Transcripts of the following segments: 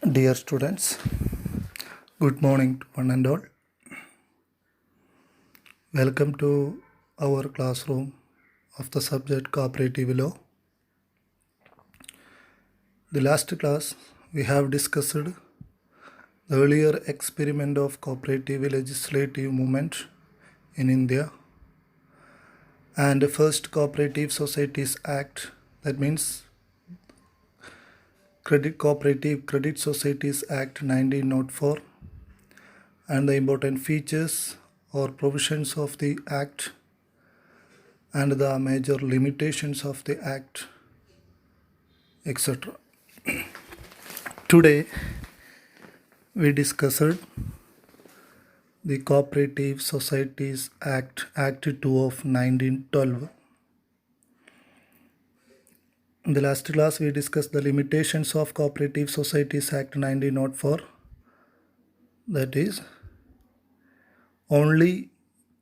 Dear students, good morning to one and all. Welcome to our classroom of the subject Cooperative Law. The last class we have discussed the earlier experiment of cooperative legislative movement in India and the first Cooperative Societies Act, that means Cooperative Credit Societies Act 1904, and the important features or provisions of the Act and the major limitations of the Act, etc. Today we discussed the Cooperative Societies Act, Act 2 of 1912. In the last class we discussed the limitations of Cooperative Societies Act 1904, that is, only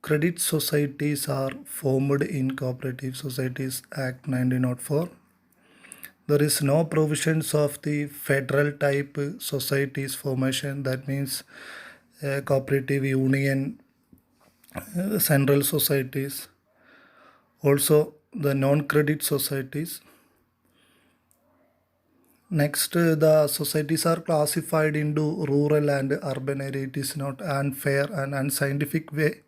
credit societies are formed in Cooperative Societies Act 1904. There is no provisions of the federal type societies formation, that means cooperative union, central societies, also the non-credit societies. Next, the societies are classified into rural and urban area. It is not unfair and unscientific way.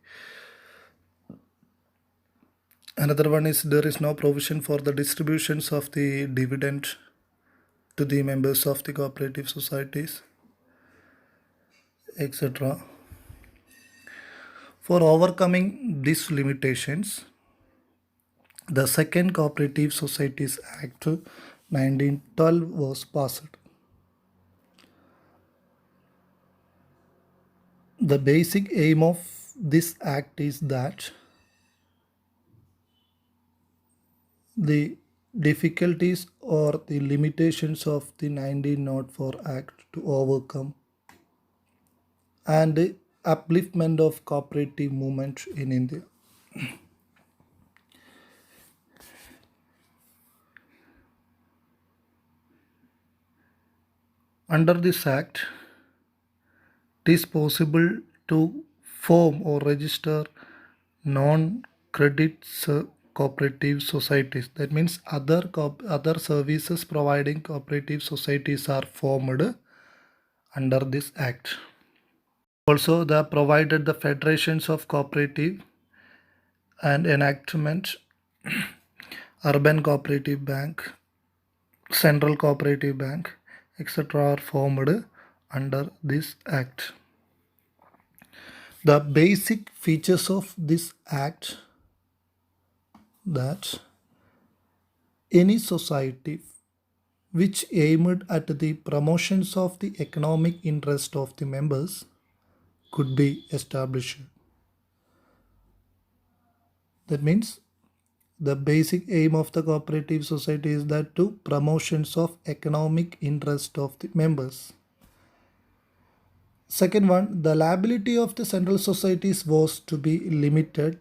Another one is there is no provision for the distributions of the dividend to the members of the cooperative societies, etc. For overcoming these limitations, the second Cooperative Societies Act 1912 was passed. The basic aim of this act is that the difficulties or the limitations of the 1904 Act to overcome and the upliftment of cooperative movement in India. Under this Act, it is possible to form or register non-credit cooperative societies. That means other services providing cooperative societies are formed under this Act. Also, the provided the federations of cooperative and enactment, urban cooperative bank, central cooperative bank, etc. are formed under this Act. The basic features of this Act, that any society which aimed at the promotions of the economic interest of the members could be established. That means the basic aim of the cooperative society is that to promotions of economic interest of the members. Second one, the liability of the central societies was to be limited,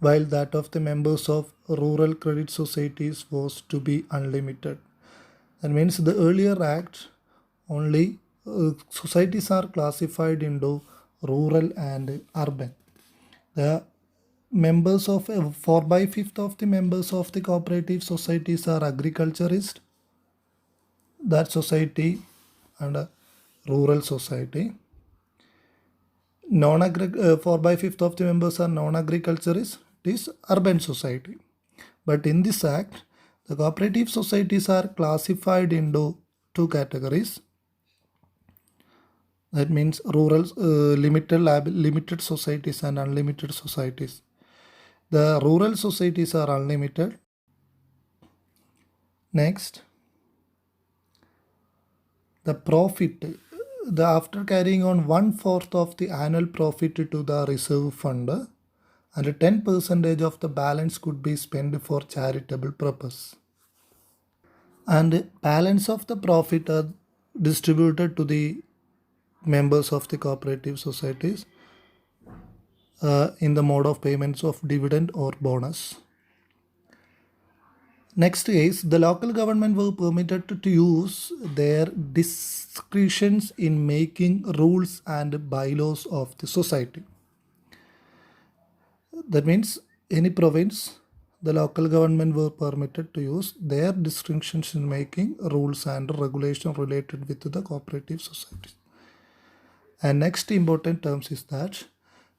while that of the members of rural credit societies was to be unlimited. That means the earlier act only societies are classified into rural and urban. The members of 4/5 of the members of the cooperative societies are agriculturist, that society, and a rural society. 4/5 of the members are non-agriculturist, it is urban society. But in this act, the cooperative societies are classified into two categories. That means rural limited societies and unlimited societies. The rural societies are unlimited. Next, the profit, after carrying on 1/4 of the annual profit to the reserve fund, and 10% of the balance could be spent for charitable purpose. And balance of the profit are distributed to the members of the cooperative societies in the mode of payments of dividend or bonus. Next is the local government were permitted to use their discretions in making rules and bylaws of the society. That means any province, the local government were permitted to use their discretions in making rules and regulation related with the cooperative societies. And next important terms is that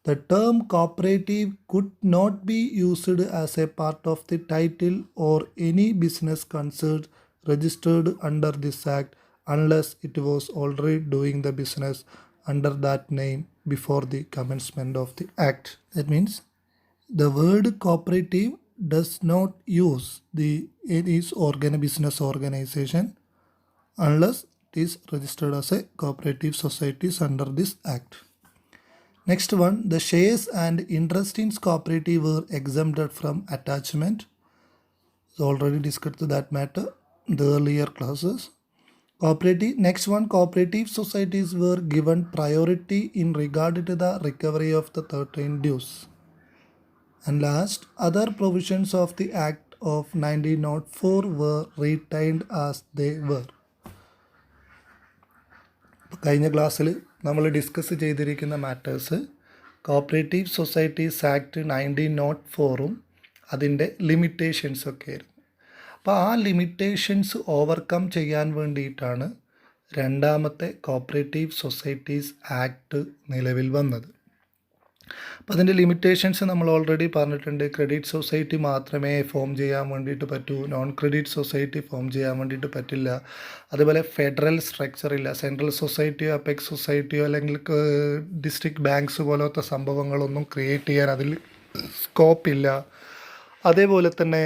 the term cooperative could not be used as a part of the title or any business concern registered under this act unless it was already doing the business under that name before the commencement of the act. That means the word cooperative does not use any business organization unless it is registered as a cooperative societies under this act. Next one, the shares and interest in cooperative were exempted from attachment. So already discussed that matter in the earlier classes. Next one, cooperative societies were given priority in regard to the recovery of the 13 dues. And last, other provisions of the Act of 1904 were retained as they were. കഴിഞ്ഞ ക്ലാസ്സിൽ നമ്മൾ discuss ചെയ്തിരിക്കുന്ന matters cooperative societies act 1904 അതിൻ്റെ ലിമിറ്റേഷൻസൊക്കെ ആയിരുന്നു. അപ്പോൾ ആ limitations overcome ചെയ്യാൻ വേണ്ടിയിട്ടാണ് രണ്ടാമത്തെ കോപ്പറേറ്റീവ് സൊസൈറ്റീസ് ആക്ട് നിലവിൽ വന്നത്. അപ്പോൾ അതിൻ്റെ ലിമിറ്റേഷൻസ് നമ്മൾ ഓൾറെഡി പറഞ്ഞിട്ടുണ്ട്. ക്രെഡിറ്റ് സൊസൈറ്റി മാത്രമേ ഫോം ചെയ്യാൻ വേണ്ടിയിട്ട് പറ്റൂ, നോൺ ക്രെഡിറ്റ് സൊസൈറ്റി ഫോം ചെയ്യാൻ വേണ്ടിയിട്ട് പറ്റില്ല. അതുപോലെ ഫെഡറൽ സ്ട്രക്ചർ ഇല്ല, സെൻട്രൽ സൊസൈറ്റിയോ അപ്പെക്സ് സൊസൈറ്റിയോ അല്ലെങ്കിൽ ഡിസ്ട്രിക്ട് ബാങ്ക്സ് പോലത്തെ സംഭവങ്ങളൊന്നും ക്രിയേറ്റ് ചെയ്യാൻ അതിൽ സ്കോപ്പില്ല. അതേപോലെ തന്നെ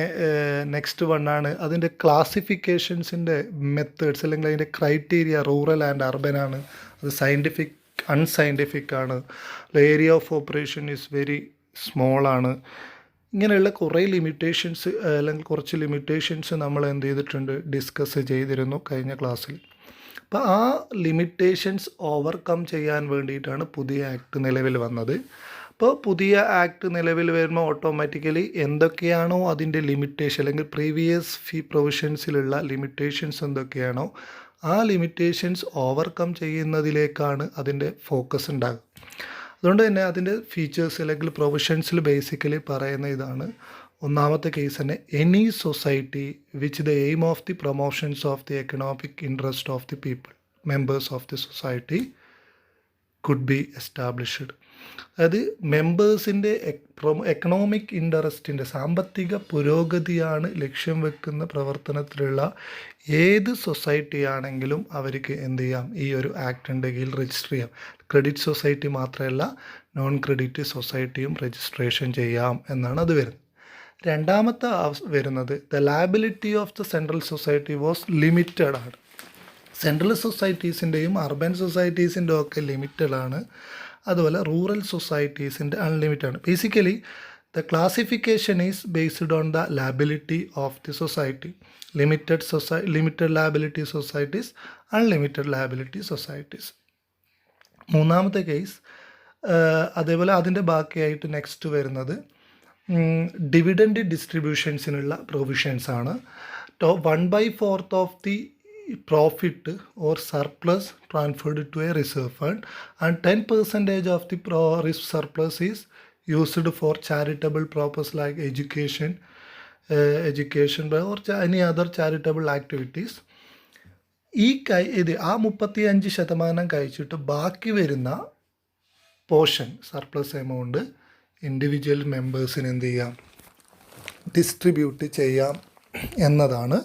നെക്സ്റ്റ് വണ്ണാണ് അതിൻ്റെ ക്ലാസിഫിക്കേഷൻസിൻ്റെ മെത്തേഡ്സ് അല്ലെങ്കിൽ അതിൻ്റെ ക്രൈറ്റീരിയ റൂറൽ ആൻഡ് അർബൻ ആണ്. അത് അൺസയൻറ്റിഫിക് ആണ്. Area of operation is very small ആണ്. ഇങ്ങനെയുള്ള കുറേ ലിമിറ്റേഷൻസ് അല്ലെങ്കിൽ കുറച്ച് ലിമിറ്റേഷൻസ് നമ്മൾ എന്ത് ചെയ്തിട്ടുണ്ട്, ഡിസ്കസ് ചെയ്തിരുന്നു കഴിഞ്ഞ ക്ലാസ്സിൽ. അപ്പോൾ ആ ലിമിറ്റേഷൻസ് ഓവർകം ചെയ്യാൻ വേണ്ടിയിട്ടാണ് പുതിയ ആക്ട് നിലവിൽ വന്നത്. അപ്പോൾ പുതിയ ആക്ട് നിലവിൽ വരുമ്പോൾ ഓട്ടോമാറ്റിക്കലി എന്തൊക്കെയാണോ അതിൻ്റെ ലിമിറ്റേഷൻ അല്ലെങ്കിൽ പ്രീവിയസ് പ്രൊവിഷൻസിലുള്ള ലിമിറ്റേഷൻസ് എന്തൊക്കെയാണോ ആ ലിമിറ്റേഷൻസ് ഓവർകം ചെയ്യുന്നതിലേക്കാണ് അതിൻ്റെ ഫോക്കസ് ഉണ്ടാകുക. അതുകൊണ്ട് തന്നെ അതിൻ്റെ ഫീച്ചേഴ്സ് അല്ലെങ്കിൽ പ്രൊവിഷൻസിൽ ബേസിക്കലി പറയുന്ന ഇതാണ്. ഒന്നാമത്തെ കേസ് തന്നെ, any society which the aim of the promotions of the economic interest of the people members of the society could be established. അതായത് മെമ്പേഴ്സിൻ്റെ എക്കണോമിക് ഇൻട്രസ്റ്റിൻ്റെ സാമ്പത്തിക പുരോഗതിയാണ് ലക്ഷ്യം വെക്കുന്ന പ്രവർത്തനത്തിലുള്ള ഏത് സൊസൈറ്റി ആണെങ്കിലും അവർക്ക് എന്ത് ചെയ്യാം, ഈ ഒരു ആക്ടിൻ്റെ കീഴിൽ രജിസ്റ്റർ ചെയ്യാം. ക്രെഡിറ്റ് സൊസൈറ്റി മാത്രമല്ല, നോൺ ക്രെഡിറ്റ് സൊസൈറ്റിയും രജിസ്ട്രേഷൻ ചെയ്യാം എന്നാണ് അത് വരുന്നത്. രണ്ടാമത്തെ വരുന്നത്, the liability of the central society was limited ആണ്. സെൻട്രൽ സൊസൈറ്റീസിൻ്റെയും അർബൻ സൊസൈറ്റീസിൻ്റെ ഒക്കെ ലിമിറ്റഡ് ആണ്. അതുപോലെ റൂറൽ സൊസൈറ്റീസിൻ്റെ അൺലിമിറ്റഡ് ആണ്. Basically the classification is based on the liability of the society. Limited liability societies, unlimited liability societies. മൂന്നാമത്തെ കേസ് അതേപോലെ അതിൻ്റെ ബാക്കിയായിട്ട് നെക്സ്റ്റ് വരുന്നത് ഡിവിഡൻഡ് ഡിസ്ട്രിബ്യൂഷൻസിനുള്ള പ്രൊവിഷൻസാണ്. 1/4 of the profit or surplus transferred to a reserve fund and 10% of the surplus is used for charitable purpose like education or any other charitable activities. ഈ ആ 35% കഴിച്ചിട്ട് ബാക്കി വരുന്ന പോർഷൻ സർപ്ലസ് എമൗണ്ട് ഇൻഡിവിജ്വൽ മെമ്പേഴ്സിന് എന്ത് ചെയ്യാം, distribute ചെയ്യാം എന്നതാണ്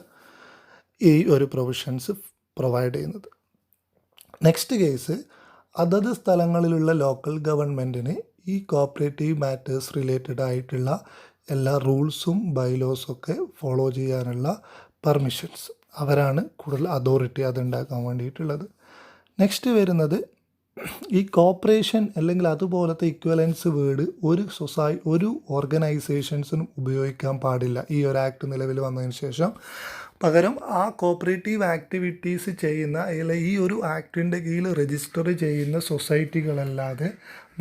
ഈ ഒരു പ്രൊവിഷൻസ് പ്രൊവൈഡ് ചെയ്യുന്നത്. നെക്സ്റ്റ് കേസ്, അതത് സ്ഥലങ്ങളിലുള്ള ലോക്കൽ ഗവൺമെൻറ്റിന് ഈ കോപ്പറേറ്റീവ് മാറ്റേഴ്സ് റിലേറ്റഡ് ആയിട്ടുള്ള എല്ലാ റൂൾസും ബൈലോസും ഒക്കെ ഫോളോ ചെയ്യാനുള്ള പെർമിഷൻസ്, അവരാണ് കൂടുതൽ അതോറിറ്റി അതുണ്ടാക്കാൻ വേണ്ടിയിട്ടുള്ളത്. നെക്സ്റ്റ് വരുന്നത്, ഈ കോപ്പറേഷൻ അല്ലെങ്കിൽ അതുപോലത്തെ ഇക്വലൻസ് വേർഡ് ഒരു ഓർഗനൈസേഷൻസിനും ഉപയോഗിക്കാൻ പാടില്ല ഈ ഒരു ആക്ട് നിലവിൽ വന്നതിന് ശേഷം. പകരം ആ കോപ്പറേറ്റീവ് ആക്ടിവിറ്റീസ് ചെയ്യുന്ന അല്ലെങ്കിൽ ഈ ഒരു ആക്ടിൻ്റെ കീഴിൽ രജിസ്റ്റർ ചെയ്യുന്ന സൊസൈറ്റികളല്ലാതെ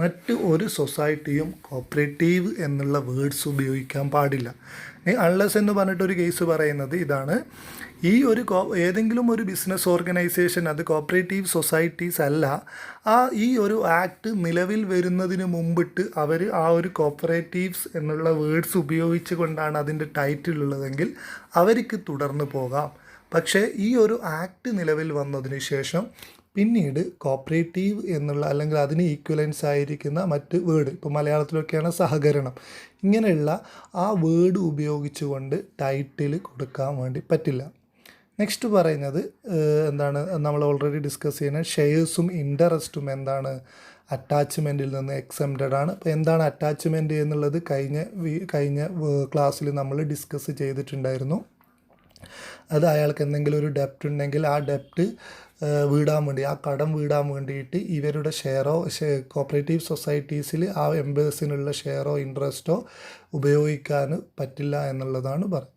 മറ്റ് ഒരു സൊസൈറ്റിയും കോപ്പറേറ്റീവ് എന്നുള്ള വേർഡ്സ് ഉപയോഗിക്കാൻ പാടില്ല. അൺലെസ് എന്ന് പറഞ്ഞിട്ടൊരു കേസ് പറയുന്നത് ഇതാണ്: ഈ ഒരു ഏതെങ്കിലും ഒരു ബിസിനസ് ഓർഗനൈസേഷൻ, അത് കോപ്പറേറ്റീവ് സൊസൈറ്റീസ് അല്ല, ഈ ഒരു ആക്ട് നിലവിൽ വരുന്നതിന് മുമ്പിട്ട് അവർ ആ ഒരു കോപ്പറേറ്റീവ്സ് എന്നുള്ള വേർഡ്സ് ഉപയോഗിച്ച് കൊണ്ടാണ് അതിൻ്റെ ടൈറ്റിൽ ഉള്ളതെങ്കിൽ അവർക്ക് തുടർന്ന് പോകാം. പക്ഷേ ഈ ഒരു ആക്ട് നിലവിൽ വന്നതിന് ശേഷം പിന്നീട് കോപ്പറേറ്റീവ് എന്നുള്ള അല്ലെങ്കിൽ അതിന് ഈക്വലൻസ് ആയിരിക്കുന്ന മറ്റ് വേർഡ്, ഇപ്പോൾ മലയാളത്തിലൊക്കെയാണ് സഹകരണം, ഇങ്ങനെയുള്ള ആ വേർഡ് ഉപയോഗിച്ചുകൊണ്ട് ടൈറ്റിൽ കൊടുക്കാൻ വേണ്ടി പറ്റില്ല. നെക്സ്റ്റ് പറയുന്നത് എന്താണ്, നമ്മൾ ഓൾറെഡി ഡിസ്കസ് ചെയ്യുന്ന ഷെയർസും ഇൻട്രസ്റ്റും എന്താണ്, അറ്റാച്ച്മെൻറ്റിൽ നിന്ന് എക്സംപ്റ്റഡ് ആണ്. അപ്പോൾ എന്താണ് അറ്റാച്ച്മെൻറ്റ് എന്നുള്ളത് കഴിഞ്ഞ ക്ലാസ്സിൽ നമ്മൾ ഡിസ്കസ് ചെയ്തിട്ടുണ്ടായിരുന്നു. അത് അയാൾക്ക് എന്തെങ്കിലും ഒരു ഡെപ്റ്റ് ഉണ്ടെങ്കിൽ ആ ഡെപ്റ്റ് വീടാൻ വേണ്ടി, ആ കടം വീടാൻ വേണ്ടിയിട്ട് ഇവരുടെ ഷെയറോ കോപ്പറേറ്റീവ് സൊസൈറ്റീസിൽ ആ മെമ്പേഴ്സിനുള്ള ഷെയറോ ഇൻട്രസ്റ്റോ ഉപയോഗിക്കാൻ പറ്റില്ല എന്നുള്ളതാണ് പറയുന്നത്.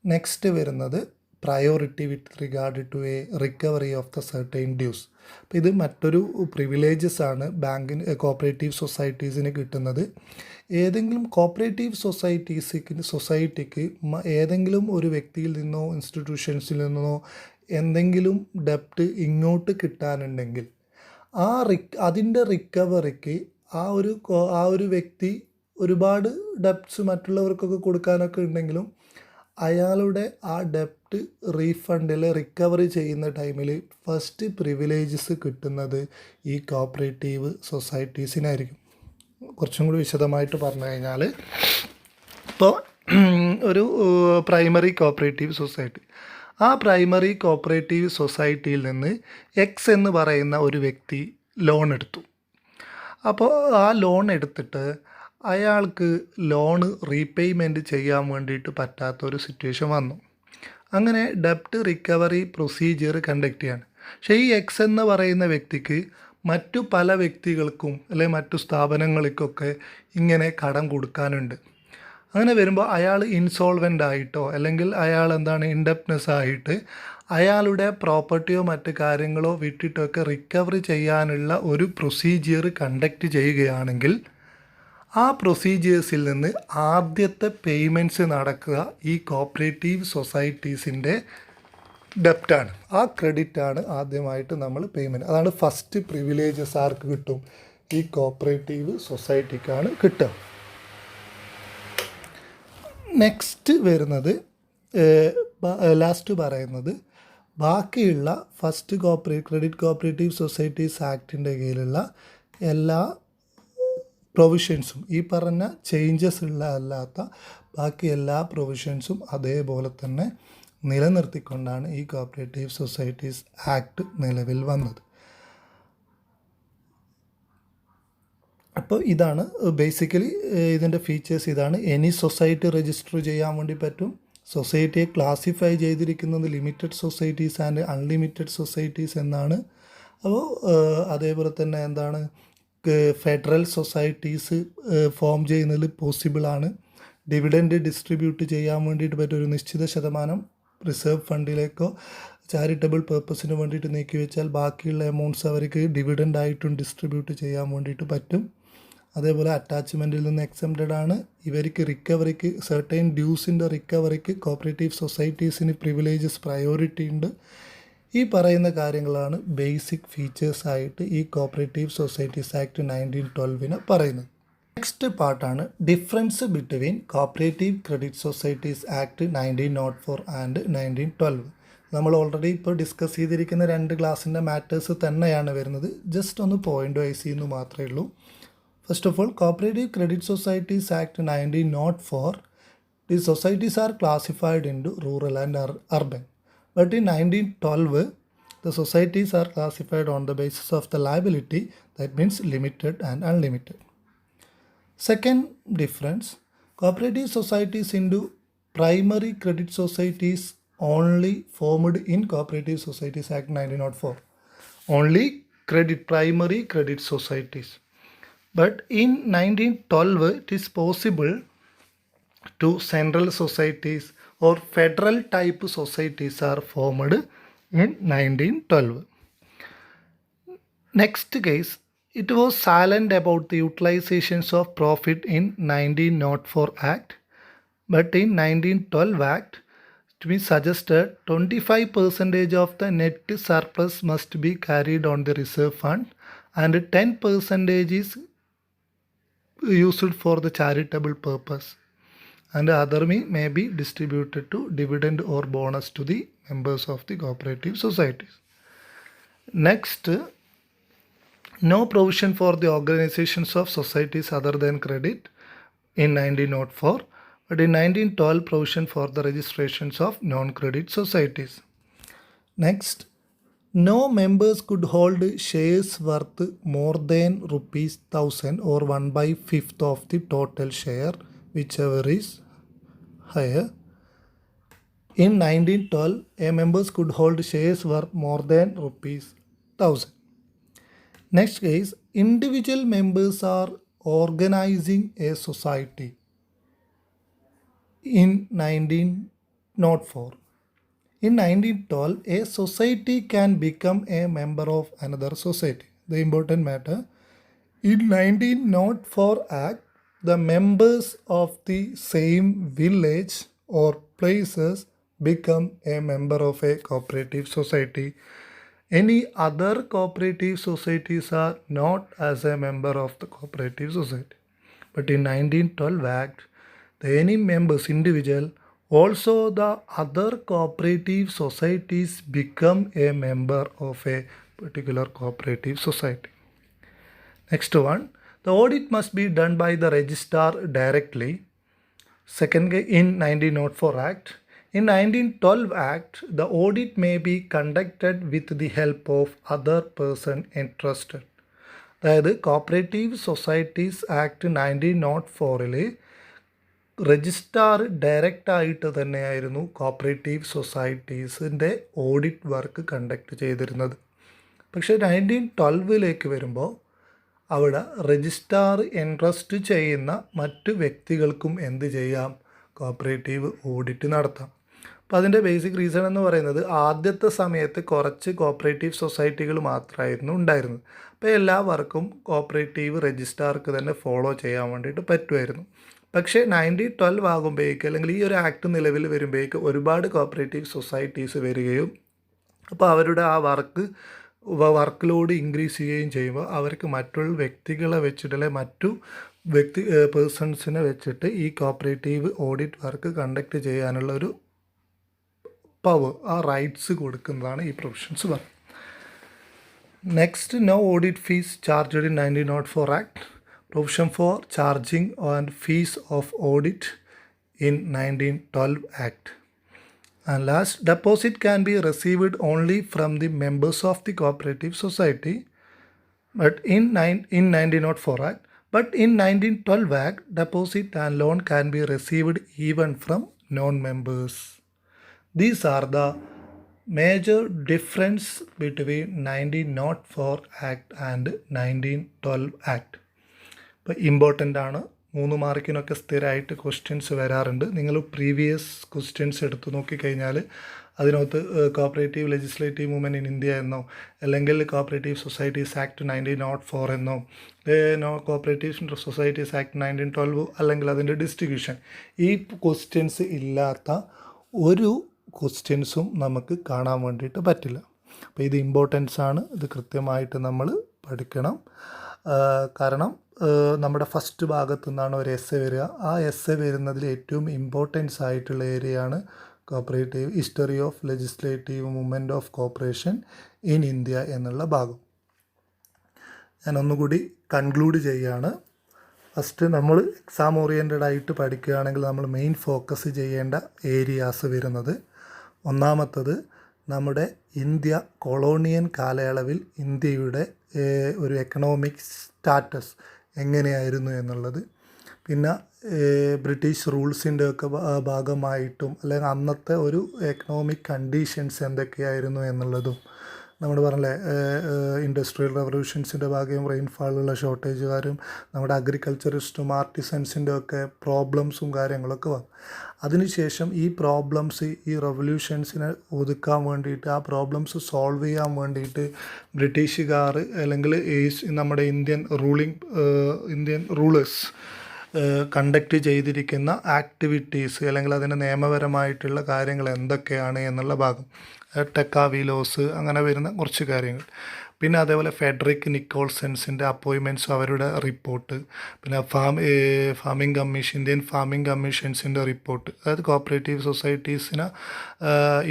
നെക്സ്റ്റ് വരുന്നത് priority with regard to a recovery of the certain dues. അപ്പോൾ ഇത് മറ്റൊരു പ്രിവിലേജസ് ആണ് കോപ്പറേറ്റീവ് സൊസൈറ്റീസിന് കിട്ടുന്നത്. ഏതെങ്കിലും കോപ്പറേറ്റീവ് സൊസൈറ്റിക്ക് ഏതെങ്കിലും ഒരു വ്യക്തിയിൽ നിന്നോ ഇൻസ്റ്റിറ്റ്യൂഷൻസിൽ നിന്നോ എന്തെങ്കിലും ഡെപ്റ്റ് ഇങ്ങോട്ട് കിട്ടാനുണ്ടെങ്കിൽ അതിൻ്റെ റിക്കവറിക്ക് ആ ഒരു വ്യക്തി ഒരുപാട് ഡെപ്റ്റ്സ് മറ്റുള്ളവർക്കൊക്കെ കൊടുക്കാനൊക്കെ ഉണ്ടെങ്കിലും അയാളുടെ ആ ഡെപ്റ്റ് റീഫണ്ടിൽ റിക്കവറി ചെയ്യുന്ന ടൈമിൽ ഫസ്റ്റ് പ്രിവിലേജസ് കിട്ടുന്നത് ഈ കോപ്പറേറ്റീവ് സൊസൈറ്റീസിനായിരിക്കും. കുറച്ചും കൂടി വിശദമായിട്ട് പറഞ്ഞു കഴിഞ്ഞാൽ, ഇപ്പോൾ ഒരു പ്രൈമറി കോപ്പറേറ്റീവ് സൊസൈറ്റി, ആ പ്രൈമറി കോപ്പറേറ്റീവ് സൊസൈറ്റിയിൽ നിന്ന് എക്സ് എന്ന് പറയുന്ന ഒരു വ്യക്തി ലോൺ എടുത്തു. അപ്പോൾ ആ ലോൺ എടുത്തിട്ട് അയാൾക്ക് ലോണ് റീപേയ്മെൻറ്റ് ചെയ്യാൻ വേണ്ടിയിട്ട് പറ്റാത്തൊരു സിറ്റുവേഷൻ വന്നു. അങ്ങനെ ഡെപ്റ്റ് റിക്കവറി പ്രൊസീജിയർ കണ്ടക്ട് ചെയ്യാണ്. പക്ഷേ ഈ എക്സ് എന്ന് പറയുന്ന വ്യക്തിക്ക് മറ്റു പല വ്യക്തികൾക്കും അല്ലെങ്കിൽ മറ്റു സ്ഥാപനങ്ങൾക്കൊക്കെ ഇങ്ങനെ കടം കൊടുക്കാനുണ്ട്. അങ്ങനെ വരുമ്പോൾ അയാൾ ഇൻസോൾവൻ്റ് ആയിട്ടോ അല്ലെങ്കിൽ അയാൾ ഇൻഡെപ്റ്റ്നെസ് ആയിട്ട് അയാളുടെ പ്രോപ്പർട്ടിയോ മറ്റ് കാര്യങ്ങളോ വിട്ടിട്ടൊക്കെ റിക്കവറി ചെയ്യാനുള്ള ഒരു പ്രൊസീജിയർ കണ്ടക്ട് ചെയ്യുകയാണെങ്കിൽ ആ പ്രൊസീജിയേഴ്സിൽ നിന്ന് ആദ്യത്തെ പേയ്മെൻറ്റ്സ് നടക്കുക ഈ കോപ്പറേറ്റീവ് സൊസൈറ്റീസിൻ്റെ ഡെപ്റ്റാണ്. ആ ക്രെഡിറ്റാണ് ആദ്യമായിട്ട് നമ്മൾ പേയ്മെൻറ്റ്. അതാണ് ഫസ്റ്റ് പ്രിവിലേജസ് ആർക്ക് കിട്ടും, ഈ കോപ്പറേറ്റീവ് സൊസൈറ്റിക്കാണ് കിട്ടുക. നെക്സ്റ്റ് വരുന്നത് ലാസ്റ്റ് പറയുന്നത് ബാക്കിയുള്ള ഫസ്റ്റ് ക്രെഡിറ്റ് കോപ്പറേറ്റീവ് സൊസൈറ്റീസ് ആക്ടിൻ്റെ കീഴിലുള്ള എല്ലാ പ്രൊവിഷൻസും, ഈ പറഞ്ഞ ചേഞ്ചസ് അല്ലാത്ത ബാക്കി എല്ലാ പ്രൊവിഷൻസും അതേപോലെ തന്നെ നിലനിർത്തിക്കൊണ്ടാണ് ഈ കോപ്പറേറ്റീവ് സൊസൈറ്റീസ് ആക്ട് നിലവിൽ വന്നത്. അപ്പോൾ ഇതാണ് ബേസിക്കലി ഇതിൻ്റെ ഫീച്ചേഴ്സ്. ഇതാണ് എനി സൊസൈറ്റി രജിസ്റ്റർ ചെയ്യാൻ വേണ്ടി പറ്റും. സൊസൈറ്റിയെ ക്ലാസിഫൈ ചെയ്തിരിക്കുന്നത് limited societies and unlimited societies എന്നാണ്. അപ്പോൾ അതേപോലെ തന്നെ ഫെഡറൽ സൊസൈറ്റീസ് ഫോം ചെയ്യുന്നതിൽ പോസിബിളാണ്. ഡിവിഡൻഡ് ഡിസ്ട്രിബ്യൂട്ട് ചെയ്യാൻ വേണ്ടിയിട്ട് പറ്റും. ഒരു നിശ്ചിത ശതമാനം റിസർവ് ഫണ്ടിലേക്കോ ചാരിറ്റബിൾ പേർപ്പസിന് വേണ്ടിയിട്ട് നീക്കി വെച്ചാൽ ബാക്കിയുള്ള എമൗണ്ട്സ് അവർക്ക് ഡിവിഡൻഡ് ആയിട്ടും ഡിസ്ട്രിബ്യൂട്ട് ചെയ്യാൻ വേണ്ടിയിട്ട് പറ്റും. അതേപോലെ അറ്റാച്ച്മെൻറ്റിൽ നിന്ന് എക്സംപ്റ്റഡ് ആണ്. ഇവർക്ക് റിക്കവറിക്ക് സർട്ടൈൻ ഡ്യൂസിൻ്റെ റിക്കവറിക്ക് കോപ്പറേറ്റീവ് സൊസൈറ്റീസിന് പ്രിവിലേജസ് പ്രയോറിറ്റി ഉണ്ട്. ഈ പറയുന്ന കാര്യങ്ങളാണ് ബേസിക് ഫീച്ചേഴ്സായിട്ട് ഈ കോപ്പറേറ്റീവ് സൊസൈറ്റീസ് ആക്ട് 1912 പറയുന്നത്. നെക്സ്റ്റ് പാർട്ടാണ് difference between cooperative credit societies act 1904 and 1912. നമ്മൾ ഓൾറെഡി ഇപ്പോൾ ഡിസ്കസ് ചെയ്തിരിക്കുന്ന 2 ക്ലാസ്സിൻ്റെ മാറ്റേഴ്സ് തന്നെയാണ് വരുന്നത്. ജസ്റ്റ് ഒന്ന് പോയിൻ്റ് വൈസ് ചെയ്യുന്നു മാത്രമേ ഉള്ളൂ. First of all, cooperative credit societies act 1904, the societies are classified into rural and urban. But in 1912, the societies are classified on the basis of the liability, that means limited and unlimited. Second difference, cooperative societies into primary credit societies only formed in Cooperative Societies Act 1904. Only primary credit societies. But in 1912, it is possible to central societies or federal type societies are formed in 1912. Next case, it was silent about the utilizations of profit in 1904 Act, but in 1912 Act, it means suggested 25% of the net surplus must be carried on the reserve fund and 10% is used for the charitable purpose, and other may be distributed to dividend or bonus to the members of the cooperative societies. Next, no provision for the organizations of societies other than credit in 1904, but in 1912 provision for the registrations of non-credit societies. Next, no members could hold shares worth more than rupees 1000 or 1/5 of the total share, whichever is higher. In 1912, a members could hold shares worth more than rupees 1000. Next is individual members are organizing a society in 1904. In 1912, a society can become a member of another society. The important matter, in 1904 Act, the members of the same village or places become a member of a cooperative society. Any other cooperative societies are not as a member of the cooperative society. But in 1912 Act, any members individual, also the other cooperative societies become a member of a particular cooperative society. Next one, the audit must be done by the registrar directly. Second, in 1904 Act. In 1912 Act, the audit may be conducted with the help of other person entrusted. അതായത് cooperative societies act 1904 registrar ഡയറക്റ്റായിട്ട് തന്നെയായിരുന്നു cooperative സൊസൈറ്റീസിൻ്റെ audit work conduct ചെയ്തിരുന്നത്. പക്ഷേ 1912 വരുമ്പോൾ അവിടെ registrar entrust ചെയ്യുന്ന മറ്റു വ്യക്തികൾക്കും എന്ത് ചെയ്യാം, കോപ്പറേറ്റീവ് ഓഡിറ്റ് നടത്താം. അപ്പോൾ അതിൻ്റെ ബേസിക് റീസൺ എന്ന് പറയുന്നത് ആദ്യത്തെ സമയത്ത് കുറച്ച് കോപ്പറേറ്റീവ് സൊസൈറ്റികൾ മാത്രമായിരുന്നു ഉണ്ടായിരുന്നത്. അപ്പോൾ എല്ലാവർക്കും കോപ്പറേറ്റീവ് രജിസ്ട്രാർക്ക് തന്നെ ഫോളോ ചെയ്യാൻ വേണ്ടിയിട്ട് പറ്റുമായിരുന്നു. പക്ഷേ 1912 ആകുമ്പോഴേക്ക് അല്ലെങ്കിൽ ഈ ഒരു ആക്ട് നിലവിൽ വരുമ്പോഴേക്ക് ഒരുപാട് കോപ്പറേറ്റീവ് സൊസൈറ്റീസ് വരികയും അപ്പോൾ അവരുടെ ആ വർക്ക് ലോഡ് ഇൻക്രീസ് ചെയ്യുകയും ചെയ്യുമ്പോൾ അവർക്ക് മറ്റുള്ള വ്യക്തികളെ വെച്ചിട്ട് അല്ലെങ്കിൽ മറ്റു പേഴ്സൺസിനെ വെച്ചിട്ട് ഈ കോപ്പറേറ്റീവ് ഓഡിറ്റ് വർക്ക് കണ്ടക്ട് ചെയ്യാനുള്ള ഒരു പവർ, ആ റൈറ്റ്സ് കൊടുക്കുന്നതാണ് ഈ പ്രൊവിഷൻസ് പറയുന്നത്. Next, no audit fees charged in 1904 act. Provision for charging and fees of audit in 1912 Act. And last, deposit can be received only from the members of the cooperative society, but in 1904 Act. But in 1912 Act, deposit and loan can be received even from non-members. These are the major difference between 1904 Act and 1912 Act. ഇപ്പോൾ important ആണ്, 3 മാർക്കിനൊക്കെ സ്ഥിരമായിട്ട് questions വരാറുണ്ട്. നിങ്ങൾ previous questions എടുത്ത് നോക്കിക്കഴിഞ്ഞാൽ അതിനകത്ത് cooperative legislative movement in India എന്നോ അല്ലെങ്കിൽ കോപ്പറേറ്റീവ് സൊസൈറ്റീസ് ആക്ട് 1904 എന്നോ കോപ്പറേറ്റീവ് സൊസൈറ്റീസ് ആക്ട് 1912 അല്ലെങ്കിൽ അതിൻ്റെ ഡിസ്ട്രിബ്യൂഷൻ, ഈ ക്വസ്റ്റ്യൻസ് ഇല്ലാത്ത ഒരു ക്വസ്റ്റ്യൻസും നമുക്ക് കാണാൻ വേണ്ടിയിട്ട് പറ്റില്ല. അപ്പോൾ ഇത് ഇമ്പോർട്ടൻസ് ആണ്, ഇത് കൃത്യമായിട്ട് നമ്മൾ പഠിക്കണം. കാരണം നമ്മുടെ ഫസ്റ്റ് ഭാഗത്തു നിന്നാണ് ഒരു എസ്സെ വരിക. ആ എസ്സെ വരുന്നതിൽ ഏറ്റവും ഇമ്പോർട്ടൻസ് ആയിട്ടുള്ള ഏരിയയാണ് cooperative history of legislative movement of cooperation in India എന്നുള്ള ഭാഗം. ഞാൻ ഒന്നുകൂടി കൺക്ലൂഡ് ചെയ്യുകയാണ്. ഫസ്റ്റ് നമ്മൾ എക്സാം ഓറിയൻറ്റഡ് ആയിട്ട് പഠിക്കുകയാണെങ്കിൽ നമ്മൾ മെയിൻ ഫോക്കസ് ചെയ്യേണ്ട ഏരിയാസ് വരുന്നത്, ഒന്നാമത്തത് നമ്മുടെ ഇന്ത്യ കൊളോണിയൻ കാലയളവിൽ ഇന്ത്യയുടെ ഒരു എക്കണോമിക് സ്റ്റാറ്റസ് എങ്ങനെയായിരുന്നു എന്നുള്ളത്, പിന്നെ ബ്രിട്ടീഷ് റൂൾസിൻ്റെ ഒക്കെ ഭാഗമായിട്ടും അല്ലെങ്കിൽ അന്നത്തെ ഒരു എക്കണോമിക് കണ്ടീഷൻസ് എന്തൊക്കെയായിരുന്നു എന്നുള്ളതും, നമ്മൾ പറഞ്ഞില്ലേ ഇൻഡസ്ട്രിയൽ റവല്യൂഷൻസിൻ്റെ ഭാഗം റെയിൻഫാളുള്ള ഷോർട്ടേജുകാരും നമ്മുടെ അഗ്രികൾച്ചറിസ്റ്റും ആർട്ടിസൻസിൻ്റെ ഒക്കെ പ്രോബ്ലംസും കാര്യങ്ങളൊക്കെ വന്നു. അതിനുശേഷം ഈ പ്രോബ്ലംസ് ഈ റവല്യൂഷൻസിനെ ഒതുക്കാൻ വേണ്ടിയിട്ട് ആ പ്രോബ്ലംസ് സോൾവ് ചെയ്യാൻ വേണ്ടിയിട്ട് ബ്രിട്ടീഷുകാർ അല്ലെങ്കിൽ നമ്മുടെ ഇന്ത്യൻ റൂളേഴ്സ് കണ്ടക്റ്റ് ചെയ്തിരിക്കുന്ന ആക്ടിവിറ്റീസ് അല്ലെങ്കിൽ അതിൻ്റെ നിയമപരമായിട്ടുള്ള കാര്യങ്ങൾ എന്തൊക്കെയാണ് എന്നുള്ള ഭാഗം, ടെക്കാവി ലോസ്, അങ്ങനെ വരുന്ന കുറച്ച് കാര്യങ്ങൾ. പിന്നെ അതേപോലെ ഫെഡറിക് നിക്കോൾസൺസിൻ്റെ അപ്പോയിൻമെൻറ്റ്സ്, അവരുടെ റിപ്പോർട്ട്, പിന്നെ ഫാമിംഗ് കമ്മീഷൻ, ഇന്ത്യൻ ഫാമിംഗ് കമ്മീഷൻസിൻ്റെ റിപ്പോർട്ട്, അതായത് കോപ്പറേറ്റീവ് സൊസൈറ്റീസിന്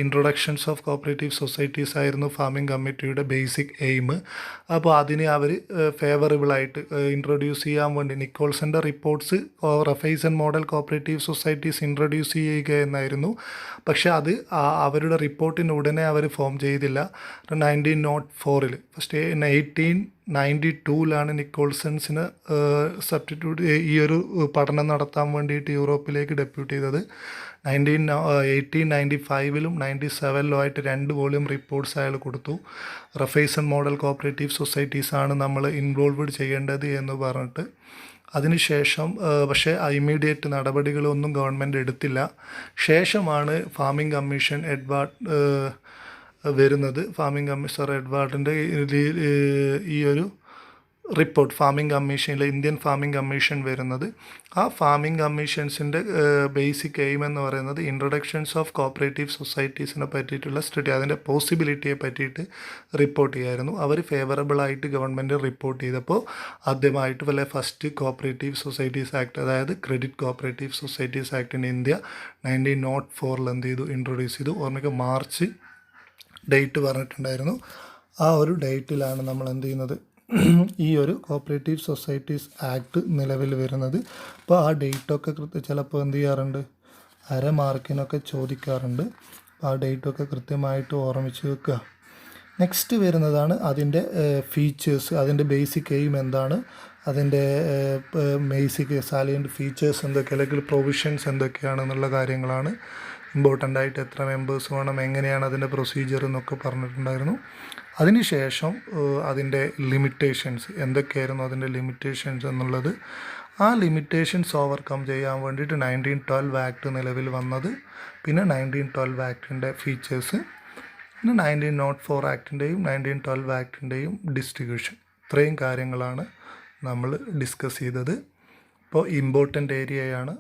ഇൻട്രൊഡക്ഷൻസ് ഓഫ് കോപ്പറേറ്റീവ് സൊസൈറ്റീസ് ആയിരുന്നു ഫാമിംഗ് കമ്മിറ്റിയുടെ ബേസിക് എയിം. അപ്പോൾ അതിനെ അവർ ഫേവറബിളായിട്ട് ഇൻട്രൊഡ്യൂസ് ചെയ്യാൻ വേണ്ടി നിക്കോൾസൻ്റെ reports Raiffeisen model cooperative societies introduce ചെയ്യുക എന്നായിരുന്നു. പക്ഷേ അത് അവരുടെ റിപ്പോർട്ടിന് ഉടനെ അവർ ഫോം ചെയ്തില്ല. 1904 ഫസ്റ്റ് 1892 നിക്കോൾസൺസിന് സബ്സ്റ്റിറ്റ്യൂട്ട് ഈ ഒരു പഠനം നടത്താൻ വേണ്ടിയിട്ട് യൂറോപ്പിലേക്ക് ഡെപ്യൂട്ട് ചെയ്തത്. 1895 97 ആയിട്ട് 2 വോള്യൂം റിപ്പോർട്ട്സ് അയാൾ കൊടുത്തു. റഫൈസൺ മോഡൽ കോപ്പറേറ്റീവ് സൊസൈറ്റീസാണ് നമ്മൾ ഇൻവോൾവ്ഡ് ചെയ്യേണ്ടത് എന്ന് പറഞ്ഞിട്ട്. അതിനുശേഷം പക്ഷേ ഇമ്മീഡിയറ്റ് നടപടികളൊന്നും ഗവൺമെൻറ് എടുത്തില്ല. ശേഷമാണ് ഫാമിംഗ് കമ്മീഷൻ വരുന്നത്. ഫാമിംഗ് കമ്മീഷണർ എഡ്വാർഡിൻ്റെ ഈ ഒരു റിപ്പോർട്ട് ഫാമിംഗ് കമ്മീഷനിലെ ഇന്ത്യൻ ഫാമിംഗ് കമ്മീഷൻ വരുന്നത്. ആ ഫാമിംഗ് കമ്മീഷൻസിൻ്റെ ബേസിക് എയിം എന്ന് പറയുന്നത് ഇൻട്രൊഡക്ഷൻസ് ഓഫ് കോപ്പറേറ്റീവ് സൊസൈറ്റീസിനെ പറ്റിയിട്ടുള്ള സ്റ്റഡി, അതിൻ്റെ പോസിബിലിറ്റിയെ പറ്റിയിട്ട് റിപ്പോർട്ട് ചെയ്യായിരുന്നു. അവർ ഫേവറബിളായിട്ട് ഗവൺമെൻറ് റിപ്പോർട്ട് ചെയ്തപ്പോൾ ആദ്യമായിട്ട് ഫസ്റ്റ് കോപ്പറേറ്റീവ് സൊസൈറ്റീസ് ആക്ട്, അതായത് credit cooperative societies act in India 1904 എന്ത് ചെയ്തു, ഇൻട്രൊഡ്യൂസ് ചെയ്തു. ഓർമ്മയ്ക്ക് മാർച്ച് ഡേറ്റ് പറഞ്ഞിട്ടുണ്ടായിരുന്നു. ആ ഒരു ഡേറ്റിലാണ് നമ്മൾ എന്ത് ചെയ്യുന്നത്, ഈ ഒരു കോപ്പറേറ്റീവ് സൊസൈറ്റീസ് ആക്ട് നിലവിൽ വരുന്നത്. അപ്പോൾ ആ ഡേറ്റൊക്കെ ചിലപ്പോൾ എന്ത് ചെയ്യാറുണ്ട്, മാർക്കിനൊക്കെ ചോദിക്കാറുണ്ട്. അപ്പോൾ ആ ഡേറ്റൊക്കെ കൃത്യമായിട്ട് ഓർമ്മിച്ച് വെക്കുക. നെക്സ്റ്റ് വരുന്നതാണ് അതിൻ്റെ ഫീച്ചേഴ്സ്, അതിൻ്റെ ബേസിക് എയിം എന്താണ്, അതിൻ്റെ ബേസിക് സാലിയൻറ്റ് ഫീച്ചേഴ്സ് എന്തൊക്കെ, അല്ലെങ്കിൽ പ്രൊവിഷൻസ് എന്തൊക്കെയാണെന്നുള്ള കാര്യങ്ങളാണ് ഇമ്പോർട്ടൻ്റ് ആയിട്ട്. എത്ര മെമ്പേഴ്സ് വേണം, എങ്ങനെയാണ് അതിൻ്റെ പ്രൊസീജിയർ എന്നൊക്കെ പറഞ്ഞിട്ടുണ്ടായിരുന്നു. അതിനുശേഷം അതിൻ്റെ ലിമിറ്റേഷൻസ് എന്തൊക്കെയായിരുന്നു, അതിൻ്റെ ലിമിറ്റേഷൻസ് എന്നുള്ളത്, ആ ലിമിറ്റേഷൻസ് ഓവർകം ചെയ്യാൻ വേണ്ടിയിട്ട് 1912 ആക്ട് നിലവിൽ വന്നത്, പിന്നെ 1912 ആക്ടിൻ്റെ ഫീച്ചേഴ്സ്, പിന്നെ 1904 ആക്ടിൻ്റെയും 1912 ആക്ടിൻ്റെയും ഡിസ്ട്രിബ്യൂഷൻ. ഇത്രയും കാര്യങ്ങളാണ് നമ്മൾ ഡിസ്കസ് ചെയ്തത്. ഇപ്പോൾ ഇമ്പോർട്ടൻ്റ് ഏരിയയാണ്,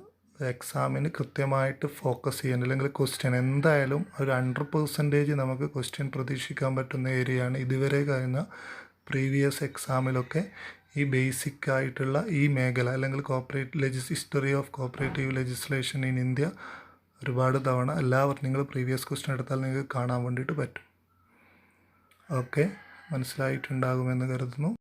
എക്സാമിന് കൃത്യമായിട്ട് ഫോക്കസ് ചെയ്യാൻ, അല്ലെങ്കിൽ ക്വസ്റ്റ്യൻ എന്തായാലും ഒരു 100% നമുക്ക് ക്വസ്റ്റ്യൻ പ്രതീക്ഷിക്കാൻ പറ്റുന്ന ഏരിയയാണ്. ഇതുവരെ കഴിഞ്ഞ പ്രീവിയസ് എക്സാമിലൊക്കെ ഈ ബേസിക് ആയിട്ടുള്ള ഈ മേഖല, അല്ലെങ്കിൽ history of cooperative legislation in India ഒരുപാട് തവണ എല്ലാവരും നിങ്ങൾ പ്രീവിയസ് ക്വസ്റ്റ്യൻ എടുത്താൽ നിങ്ങൾക്ക് കാണാൻ വേണ്ടിയിട്ട് പറ്റും. ഓക്കെ, മനസ്സിലായിട്ടുണ്ടാകുമെന്ന് കരുതുന്നു.